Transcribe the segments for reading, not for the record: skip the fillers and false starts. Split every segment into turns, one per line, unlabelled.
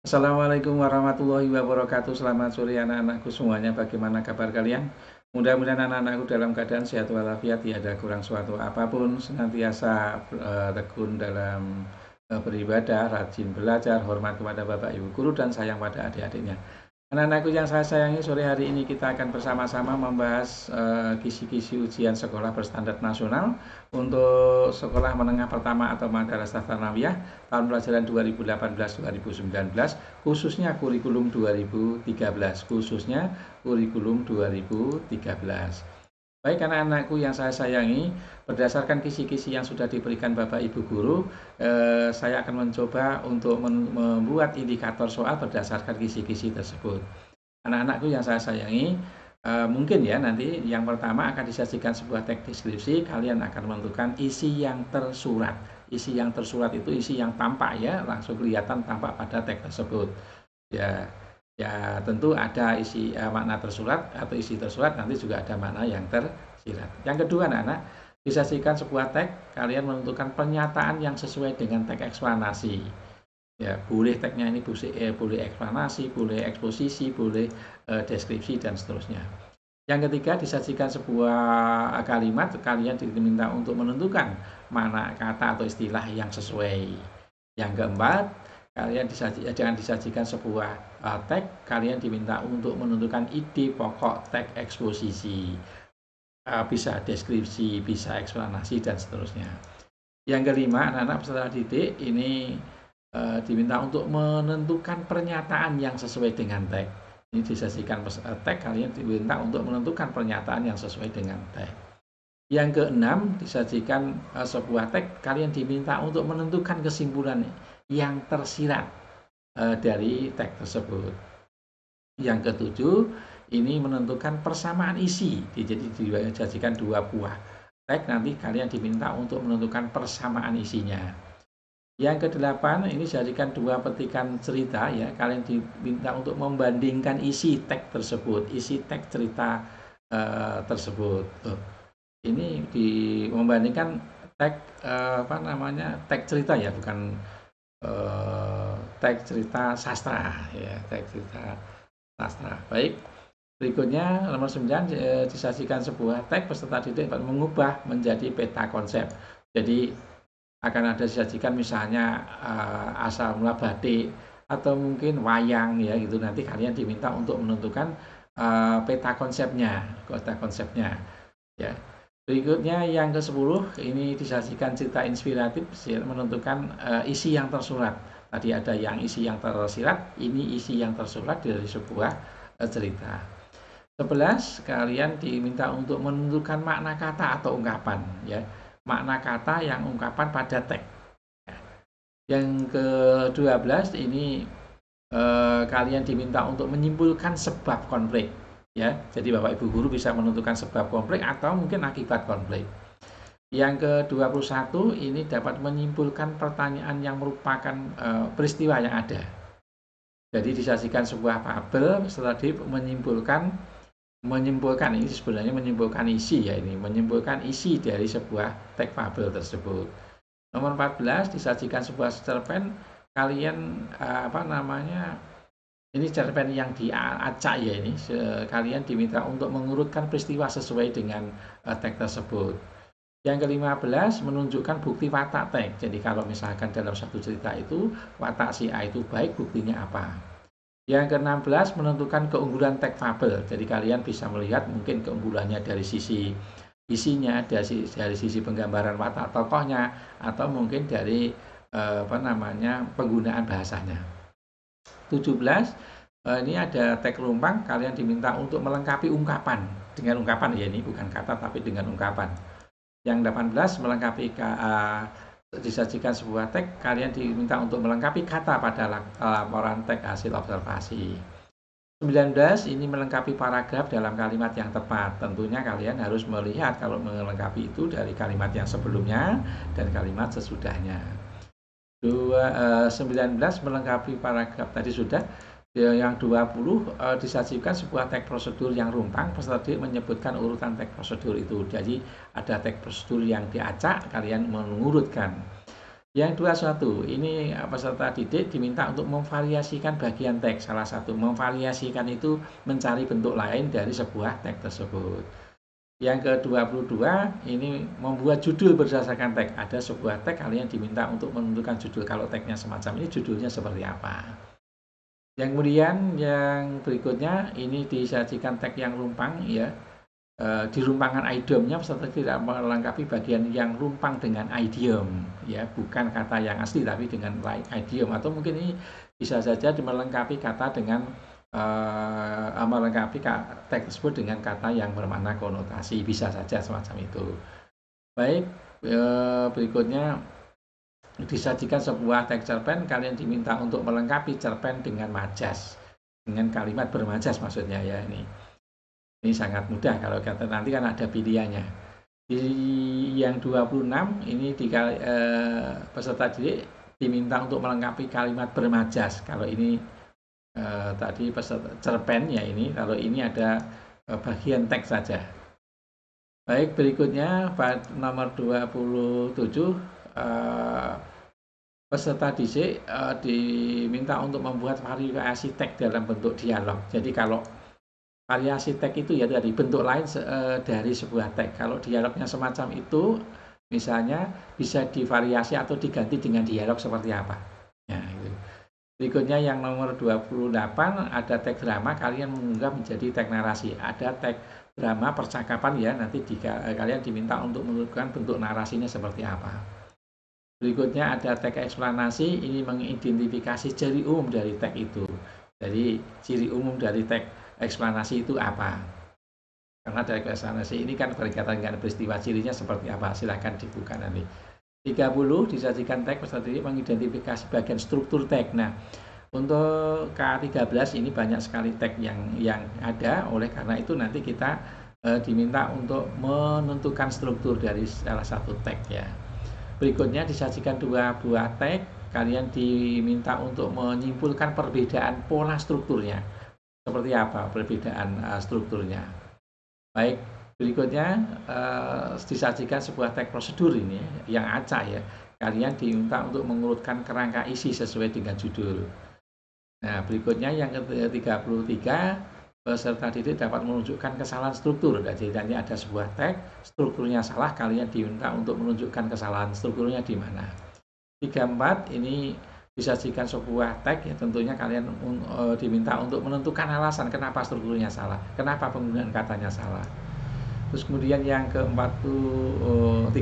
Assalamualaikum warahmatullahi wabarakatuh. Selamat sore anak-anakku semuanya. Bagaimana kabar kalian? Mudah-mudahan anak-anakku dalam keadaan sehat walafiat, tiada kurang suatu apapun, senantiasa tekun dalam beribadah, rajin belajar, hormat kepada Bapak Ibu guru dan sayang pada adik-adiknya. Anak-anakku yang saya sayangi, sore hari ini kita akan bersama-sama membahas kisi-kisi ujian sekolah berstandar nasional untuk sekolah menengah pertama atau Madrasah Tsanawiyah tahun pelajaran 2018-2019, khususnya kurikulum 2013, Baik anak-anakku yang saya sayangi, berdasarkan kisi-kisi yang sudah diberikan Bapak Ibu guru, saya akan mencoba untuk membuat indikator soal berdasarkan kisi-kisi tersebut. Anak-anakku yang saya sayangi, mungkin ya nanti yang pertama akan disajikan sebuah teks deskripsi, kalian akan menentukan isi yang tersurat. Isi yang tersurat itu isi yang tampak ya, langsung kelihatan tampak pada teks tersebut. Ya, ya tentu ada isi makna tersurat atau isi tersurat, nanti juga ada makna yang tersirat. Yang kedua anak-anak, disajikan sebuah teks, kalian menentukan pernyataan yang sesuai dengan teks eksplanasi. Ya, boleh teksnya ini boleh eksplanasi, boleh eksposisi, boleh deskripsi dan seterusnya. Yang ketiga, disajikan sebuah kalimat, kalian diminta untuk menentukan mana kata atau istilah yang sesuai. Yang keempat, jangan disajikan sebuah teks, kalian diminta untuk menentukan ide pokok teks eksposisi, bisa deskripsi, bisa eksplanasi dan seterusnya. Yang kelima, anak-anak peserta didik ini diminta untuk menentukan pernyataan yang sesuai dengan teks. Ini disajikan teks, kalian diminta untuk menentukan pernyataan yang sesuai dengan teks. Yang keenam, disajikan sebuah teks, kalian diminta untuk menentukan kesimpulan yang tersirat dari teks tersebut. Yang ketujuh, ini menentukan persamaan isi. Jadi disajikan dua buah teks, nanti kalian diminta untuk menentukan persamaan isinya. Yang kedelapan, ini dijadikan dua petikan cerita ya, kalian diminta untuk membandingkan isi teks tersebut, isi teks cerita tersebut. Ini membandingkan teks teks cerita ya, bukan teks cerita sastra ya, teks cerita sastra. Baik. Berikutnya nomor 9, disajikan sebuah teks, peserta didik dapat mengubah menjadi peta konsep. Jadi akan ada disajikan misalnya asal mula batik atau mungkin wayang ya gitu, nanti kalian diminta untuk menentukan peta konsepnya ya. Berikutnya yang ke-10, ini disajikan cerita inspiratif, menentukan isi yang tersurat. Tadi ada yang isi yang tersirat, ini isi yang tersurat dari sebuah cerita. 11, kalian diminta untuk menentukan makna kata atau ungkapan ya. Makna kata yang ungkapan pada teks. Yang ke-12, ini kalian diminta untuk menyimpulkan sebab konflik ya. Jadi Bapak Ibu guru bisa menentukan sebab konflik atau mungkin akibat konflik. Yang ke-21, ini dapat menyimpulkan pertanyaan yang merupakan peristiwa yang ada. Jadi disajikan sebuah fabel, setelah menyimpulkan ini sebenarnya menyimpulkan isi ya, ini menyimpulkan isi dari sebuah teks fabel tersebut. Nomor 14, disajikan sebuah cerpen, kalian ini cerpen yang diacak ya, ini kalian diminta untuk mengurutkan peristiwa sesuai dengan teks tersebut. Yang ke-15, menunjukkan bukti watak teks. Jadi kalau misalkan dalam satu cerita itu watak si A itu baik, buktinya apa? Yang ke-16, menentukan keunggulan teks fabel. Jadi kalian bisa melihat mungkin keunggulannya dari sisi isinya, dari sisi penggambaran watak tokohnya, atau mungkin dari penggunaan bahasanya. 17, ini ada teks rumpang, kalian diminta untuk melengkapi ungkapan. Dengan ungkapan ya, ini bukan kata tapi dengan ungkapan. Yang 18, melengkapi disajikan sebuah teks, kalian diminta untuk melengkapi kata pada laporan teks hasil observasi. 19, ini melengkapi paragraf dalam kalimat yang tepat. Tentunya kalian harus melihat kalau melengkapi itu dari kalimat yang sebelumnya dan kalimat sesudahnya. 19, melengkapi paragraf tadi sudah. Yang 20, disajikan sebuah teks prosedur yang rumpang, peserta didik menyebutkan urutan teks prosedur itu. Jadi ada teks prosedur yang diacak, kalian mengurutkan. Yang 21, ini peserta didik diminta untuk memvariasikan bagian teks. Salah satu memvariasikan itu mencari bentuk lain dari sebuah teks tersebut. Yang ke-22, ini membuat judul berdasarkan teks. Ada sebuah teks, kalian diminta untuk menentukan judul. Kalau teksnya semacam ini, judulnya seperti apa. Yang kemudian yang berikutnya, ini disajikan teks yang rumpang ya. Di rumpangan idiomnya peserta tidak melengkapi bagian yang rumpang dengan idiom ya, bukan kata yang asli tapi dengan idiom, atau mungkin ini bisa saja melengkapi kata dengan melengkapi teks tersebut dengan kata yang bermakna konotasi, bisa saja semacam itu. Baik, berikutnya disajikan sebuah teks cerpen, kalian diminta untuk melengkapi cerpen dengan majas, dengan kalimat bermajas maksudnya ya. Ini sangat mudah kalau kata nanti kan ada pilihannya. Di yang 26 ini peserta didik diminta untuk melengkapi kalimat bermajas. Kalau ini tadi peserta cerpen ya ini, kalau ini ada bagian teks saja. Baik, berikutnya nomor 27 peserta didik diminta untuk membuat variasi teks dalam bentuk dialog. Jadi kalau variasi teks itu ya dari bentuk lain dari sebuah teks. Kalau dialognya semacam itu, misalnya bisa divariasi atau diganti dengan dialog seperti apa. Ya, itu. Berikutnya yang nomor 28, ada teks drama, kalian mengunggah menjadi teks narasi. Ada teks drama percakapan ya, nanti kalian diminta untuk menentukan bentuk narasinya seperti apa. Berikutnya ada teks eksplanasi, ini mengidentifikasi ciri umum dari teks itu. Jadi ciri umum dari teks eksplanasi itu apa? Karena dari eksplanasi ini kan berkaitan dengan peristiwa, cirinya seperti apa, silahkan dibuka nanti. 30 disajikan teks peserta didik mengidentifikasi bagian struktur teks. Nah, untuk K13 ini banyak sekali teks yang ada, oleh karena itu nanti kita diminta untuk menentukan struktur dari salah satu teks ya. Berikutnya disajikan dua buah teks, kalian diminta untuk menyimpulkan perbedaan pola strukturnya. Seperti apa perbedaan strukturnya. Baik, berikutnya disajikan sebuah teks prosedur ini yang acak ya. Kalian diminta untuk mengurutkan kerangka isi sesuai dengan judul. Nah, berikutnya yang ke-33, peserta didik dapat menunjukkan kesalahan struktur. Jadi nanti ada sebuah teks, strukturnya salah, kalian diminta untuk menunjukkan kesalahan strukturnya di mana. 34 ini disajikan sebuah teks ya, tentunya kalian diminta untuk menentukan alasan kenapa strukturnya salah, kenapa penggunaan katanya salah. Terus kemudian yang ke-35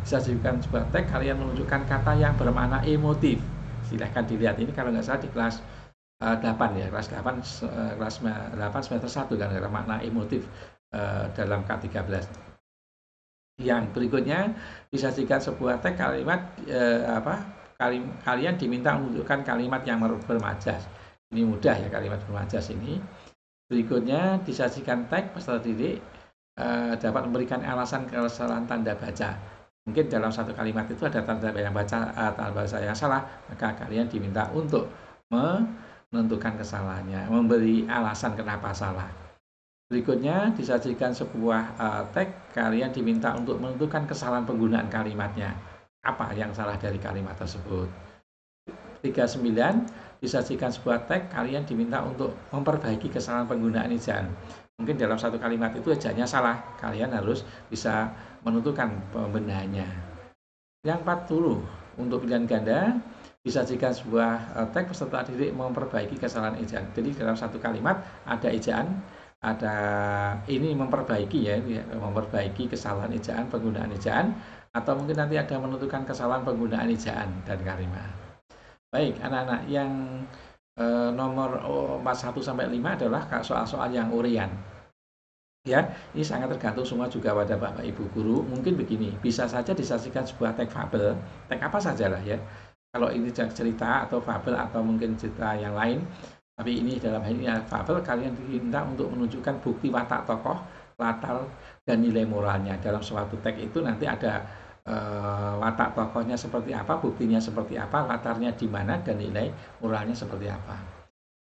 disajikan sebuah teks, kalian menunjukkan kata yang bermakna emotif. Silahkan dilihat, ini kalau nggak salah di kelas 8 ya, kelas 8 semester 1 kan, makna emotif dalam K13. Yang berikutnya disajikan sebuah teks kalimat kalian diminta menunjukkan kalimat yang bermajas. Ini mudah ya kalimat bermajas ini. Berikutnya disajikan teks peserta didik dapat memberikan alasan kesalahan tanda baca. Mungkin dalam satu kalimat itu ada tanda baca yang salah, maka kalian diminta untuk menentukan kesalahannya, memberi alasan kenapa salah. Berikutnya disajikan sebuah teks, kalian diminta untuk menentukan kesalahan penggunaan kalimatnya. Apa yang salah dari kalimat tersebut. 39 disajikan sebuah teks, kalian diminta untuk memperbaiki kesalahan penggunaan ejaan. Mungkin dalam satu kalimat itu ejaannya salah, kalian harus bisa menentukan pembenahannya. Yang 40 untuk pilihan ganda disajikan sebuah teks, peserta didik memperbaiki kesalahan ejaan. Jadi dalam satu kalimat ada ejaan, ada ini memperbaiki ya, memperbaiki kesalahan ejaan, penggunaan ejaan, atau mungkin nanti ada menentukan kesalahan penggunaan ejaan dan kalimat. Baik, anak-anak, yang nomor 41 sampai 5 adalah soal-soal yang urian. Ya, ini sangat tergantung semua juga pada Bapak Ibu guru. Mungkin begini, bisa saja disajikan sebuah teks fabel, teks apa sajalah ya. Kalau ini cerita atau fabel atau mungkin cerita yang lain, tapi ini dalam hal ini fabel, kalian diminta untuk menunjukkan bukti watak tokoh, latar, dan nilai moralnya. Dalam suatu teks itu nanti ada watak tokohnya seperti apa, buktinya seperti apa, latarnya di mana, dan nilai moralnya seperti apa.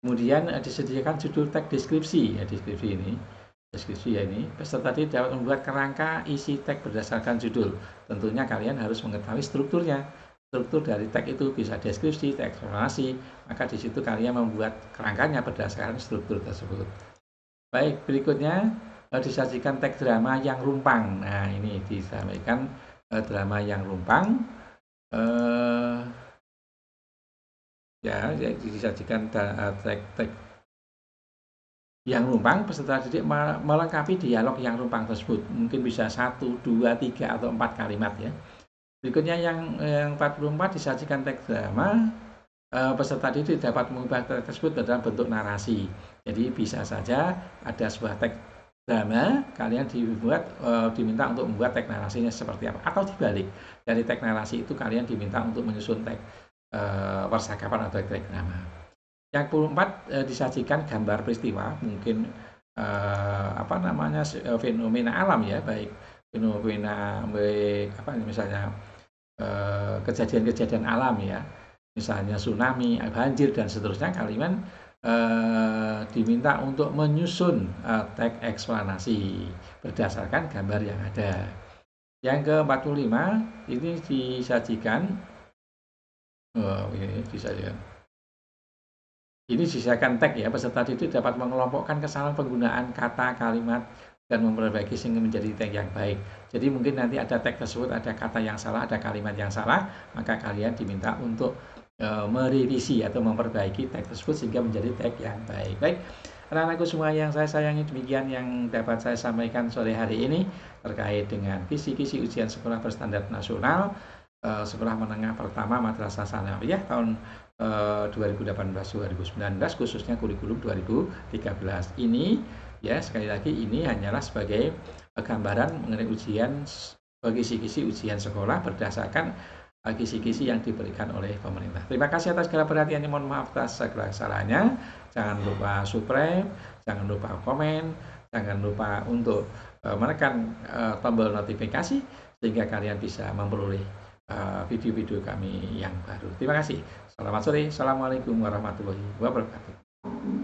Kemudian disediakan judul teks deskripsi ya, deskripsi ya ini. Peserta didik dapat membuat kerangka isi teks berdasarkan judul. Tentunya kalian harus mengetahui strukturnya. struktur dari tag itu bisa deskripsi, tag eksplanasi, maka di situ kalian membuat kerangkanya berdasarkan struktur tersebut. Baik, berikutnya disajikan tag drama yang rumpang. Nah, ini disampaikan drama yang rumpang. Ya, disajikan tag yang rumpang, peserta didik melengkapi dialog yang rumpang tersebut. Mungkin bisa 1, 2, 3, atau 4 kalimat ya. Berikutnya yang 44 disajikan teks drama. Peserta didik dapat mengubah teks tersebut dalam bentuk narasi. Jadi bisa saja ada sebuah teks drama, kalian diminta untuk membuat teks narasinya seperti apa. Atau dibalik, dari teks narasi itu kalian diminta untuk menyusun teks percakapan atau teks drama. Yang 44 disajikan gambar peristiwa, mungkin fenomena alam ya, baik fenomena misalnya kejadian-kejadian alam ya, misalnya tsunami, banjir dan seterusnya. Kalian diminta untuk menyusun teks eksplanasi berdasarkan gambar yang ada. Yang ke-45 ini disajikan ini disisakan tag ya, peserta didik dapat mengelompokkan kesalahan penggunaan kata, kalimat, dan memperbaiki sehingga menjadi tag yang baik. Jadi mungkin nanti ada tag tersebut, ada kata yang salah, ada kalimat yang salah, maka kalian diminta untuk merevisi atau memperbaiki tag tersebut sehingga menjadi tag yang baik. Baik, anak-anakku semua yang saya sayangi, demikian yang dapat saya sampaikan sore hari ini terkait dengan kisi-kisi ujian sekolah berstandar nasional sekolah menengah pertama Madrasah Sanawiyah tahun 2018-2019, khususnya kurikulum 2013 ini ya. Sekali lagi, ini hanyalah sebagai gambaran mengenai ujian, kisi-kisi ujian sekolah berdasarkan kisi-kisi yang diberikan oleh pemerintah. Terima kasih atas segala perhatiannya, mohon maaf atas segala kesalahannya. Jangan lupa subscribe, jangan lupa komen, jangan lupa untuk menekan tombol notifikasi sehingga kalian bisa memperoleh video-video kami yang baru. Terima kasih. Selamat sore. Assalamualaikum warahmatullahi wabarakatuh.